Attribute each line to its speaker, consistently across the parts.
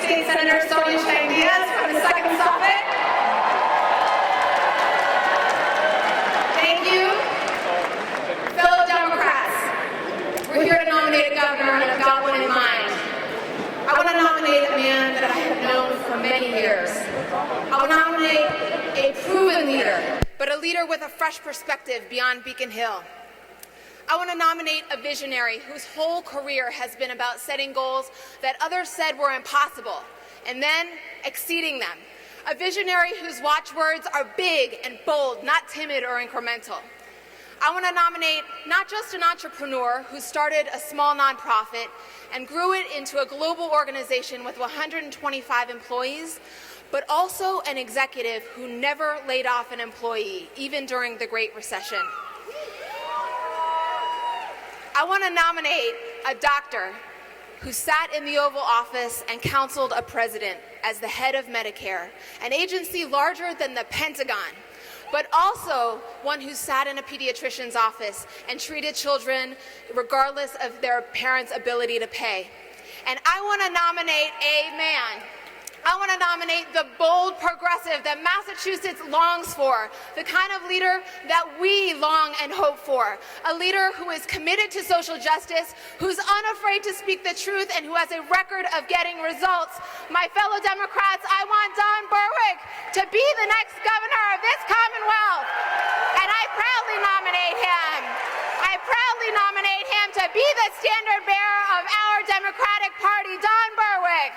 Speaker 1: State Senator Sonia Chang-Diaz from the 2nd Suffolk. Thank you. Fellow Democrats, we're here to nominate a governor, and I've got one in mind. I want to nominate a man that I have known for many years. I want to nominate a proven leader, but a leader with a fresh perspective beyond Beacon Hill. I want to nominate a visionary whose whole career has been about setting goals that others said were impossible, and then exceeding them. A visionary whose watchwords are big and bold, not timid or incremental. I want to nominate not just an entrepreneur who started a small nonprofit and grew it into a global organization with 125 employees, but also an executive who never laid off an employee, even during the Great Recession. I want to nominate a doctor who sat in the Oval Office and counseled a president as the head of Medicare, an agency larger than the Pentagon, but also one who sat in a pediatrician's office and treated children regardless of their parents' ability to pay. And I want to nominate a man. I want to nominate the bold progressive that Massachusetts longs for, the kind of leader that we long and hope for, a leader who is committed to social justice, who's unafraid to speak the truth, and who has a record of getting results. My fellow Democrats, I want Don Berwick to be the next governor of this Commonwealth, and I proudly nominate him. I proudly nominate him to be the standard bearer of our Democratic Party, Don Berwick.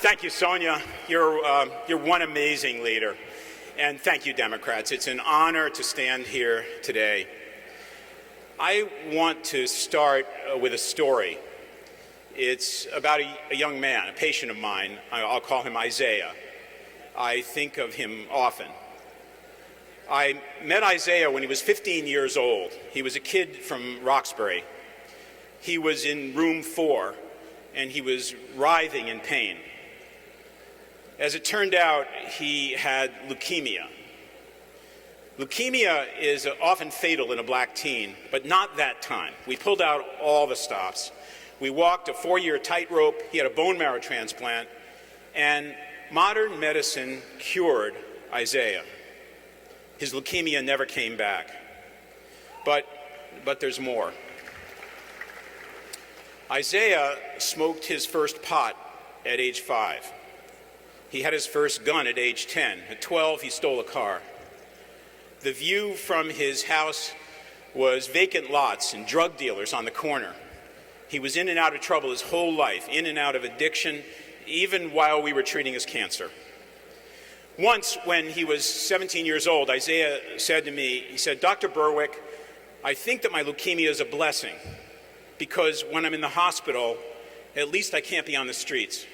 Speaker 2: Thank you, Sonia. You're one amazing leader. And thank you, Democrats. It's an honor to stand here today. I want to start with a story. It's about a young man, a patient of mine. I'll call him Isaiah. I think of him often. I met Isaiah when he was 15 years old. He was a kid from Roxbury. He was in room 4, and he was writhing in pain. As it turned out, he had leukemia. Leukemia is often fatal in a black teen, but not that time. We pulled out all the stops. We walked a 4-year tightrope. He had a bone marrow transplant, and modern medicine cured Isaiah. His leukemia never came back. But there's more. Isaiah smoked his first pot at age 5. He had his first gun at age 10. At 12, he stole a car. The view from his house was vacant lots and drug dealers on the corner. He was in and out of trouble his whole life, in and out of addiction, even while we were treating his cancer. Once, when he was 17 years old, Isaiah said to me, he said, "Dr. Berwick, I think that my leukemia is a blessing, because when I'm in the hospital, at least I can't be on the streets."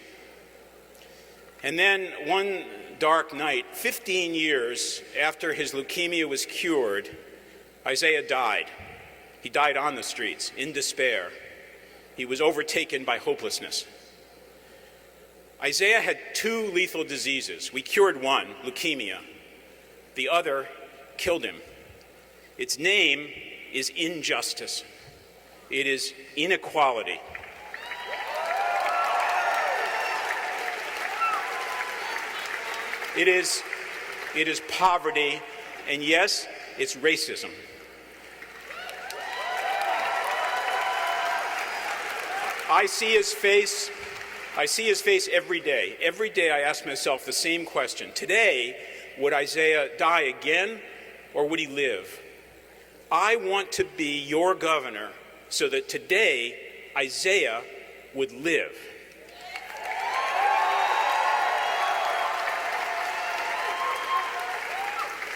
Speaker 2: And then one dark night, 15 years after his leukemia was cured, Isaiah died. He died on the streets, in despair. He was overtaken by hopelessness. Isaiah had 2 lethal diseases. We cured one, leukemia. The other killed him. Its name is injustice. It is inequality. It is poverty, and yes, it's racism. I see his face every day. Every day I ask myself the same question. Today, would Isaiah die again, or would he live? I want to be your governor so that today Isaiah would live.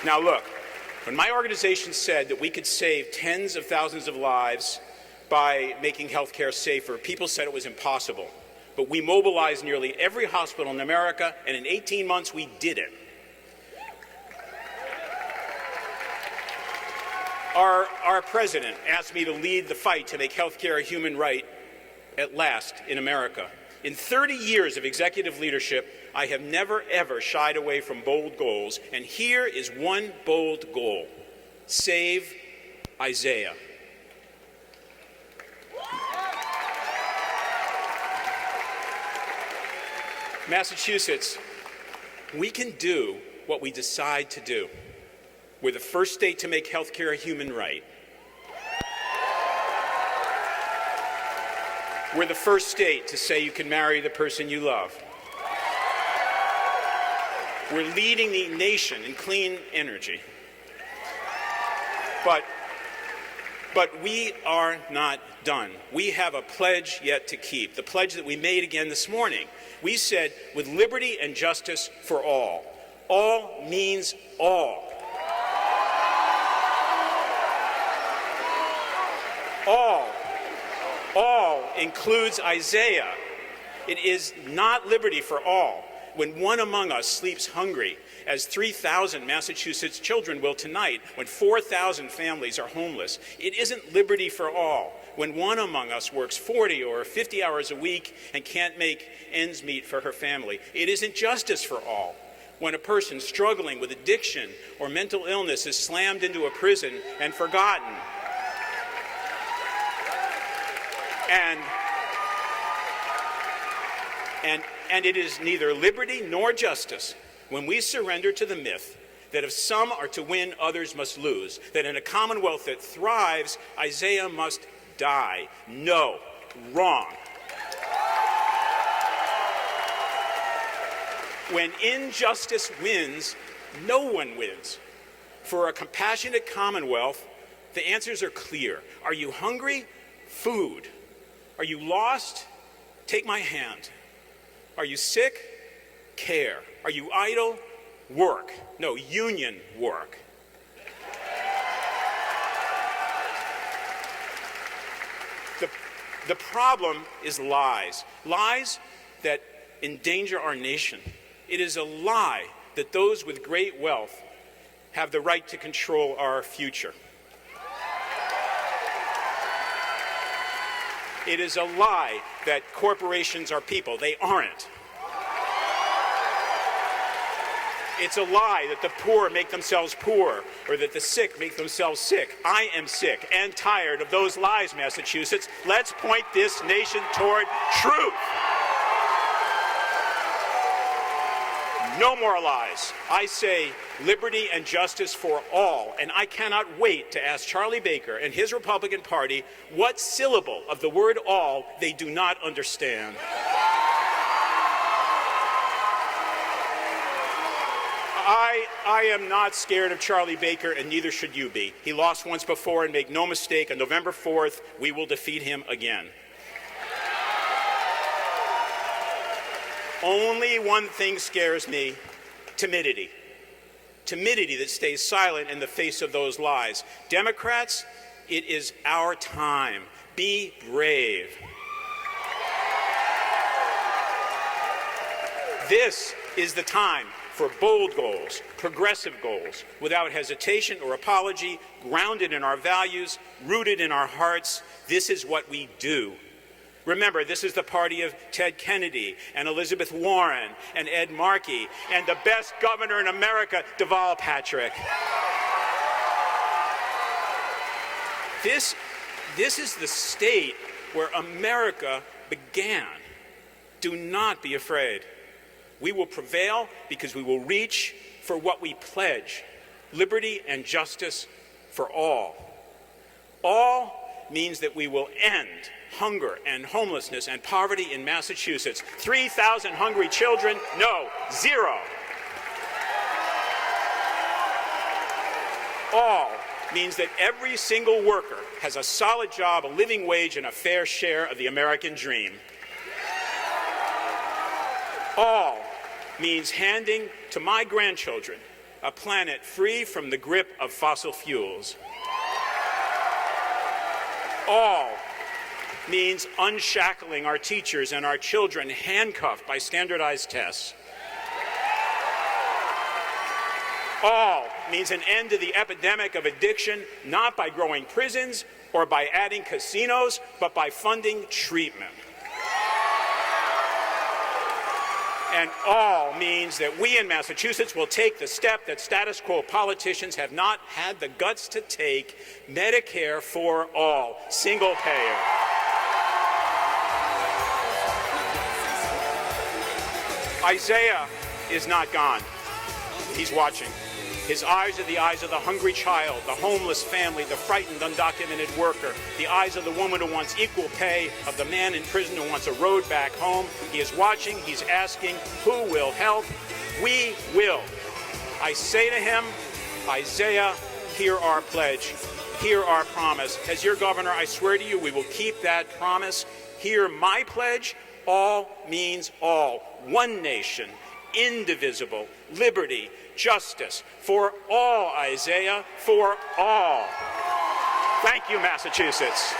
Speaker 2: Now look, when my organization said that we could save tens of thousands of lives by making healthcare safer, people said it was impossible. But we mobilized nearly every hospital in America, and in 18 months we did it. Our president asked me to lead the fight to make healthcare a human right at last in America. In 30 years of executive leadership, I have never, ever shied away from bold goals, and here is one bold goal: save Isaiah. Massachusetts, we can do what we decide to do. We're the first state to make healthcare a human right. We're the first state to say you can marry the person you love. We're leading the nation in clean energy. But we are not done. We have a pledge yet to keep, the pledge that we made again this morning. We said, with liberty and justice for all. All means all. All includes Isaiah. It is not liberty for all when one among us sleeps hungry, as 3,000 Massachusetts children will tonight, when 4,000 families are homeless. It isn't liberty for all when one among us works 40 or 50 hours a week and can't make ends meet for her family. It isn't justice for all when a person struggling with addiction or mental illness is slammed into a prison and forgotten. And it is neither liberty nor justice when we surrender to the myth that if some are to win, others must lose, that in a commonwealth that thrives, Isaiah must die. No, wrong. When injustice wins, no one wins. For a compassionate commonwealth, the answers are clear. Are you hungry? Food. Are you lost? Take my hand. Are you sick? Care. Are you idle? Work. No, union work. The problem is lies. Lies that endanger our nation. It is a lie that those with great wealth have the right to control our future. It is a lie that corporations are people. They aren't. It's a lie that the poor make themselves poor, or that the sick make themselves sick. I am sick and tired of those lies, Massachusetts. Let's point this nation toward truth. No more lies. I say liberty and justice for all, and I cannot wait to ask Charlie Baker and his Republican Party what syllable of the word all they do not understand. I am not scared of Charlie Baker, and neither should you be. He lost once before, and make no mistake, on November 4th, we will defeat him again. Only one thing scares me: timidity. Timidity that stays silent in the face of those lies. Democrats, it is our time. Be brave. This is the time for bold goals, progressive goals, without hesitation or apology, grounded in our values, rooted in our hearts. This is what we do. Remember, this is the party of Ted Kennedy and Elizabeth Warren and Ed Markey and the best governor in America, Deval Patrick. This is the state where America began. Do not be afraid. We will prevail because we will reach for what we pledge: liberty and justice for all. All means that we will end hunger and homelessness and poverty in Massachusetts. 3,000 hungry children? No, zero. All means that every single worker has a solid job, a living wage, and a fair share of the American dream. All means handing to my grandchildren a planet free from the grip of fossil fuels. All means unshackling our teachers and our children handcuffed by standardized tests. All means an end to the epidemic of addiction, not by growing prisons or by adding casinos, but by funding treatment. And all means that we in Massachusetts will take the step that status quo politicians have not had the guts to take: Medicare for all, single payer. Isaiah is not gone. He's watching. His eyes are the eyes of the hungry child, the homeless family, the frightened, undocumented worker, the eyes of the woman who wants equal pay, of the man in prison who wants a road back home. He is watching. He's asking, who will help? We will. I say to him, Isaiah, hear our pledge. Hear our promise. As your governor, I swear to you, we will keep that promise. Hear my pledge. All means all. One nation, indivisible, liberty, justice, for all, Isaiah, for all. Thank you, Massachusetts.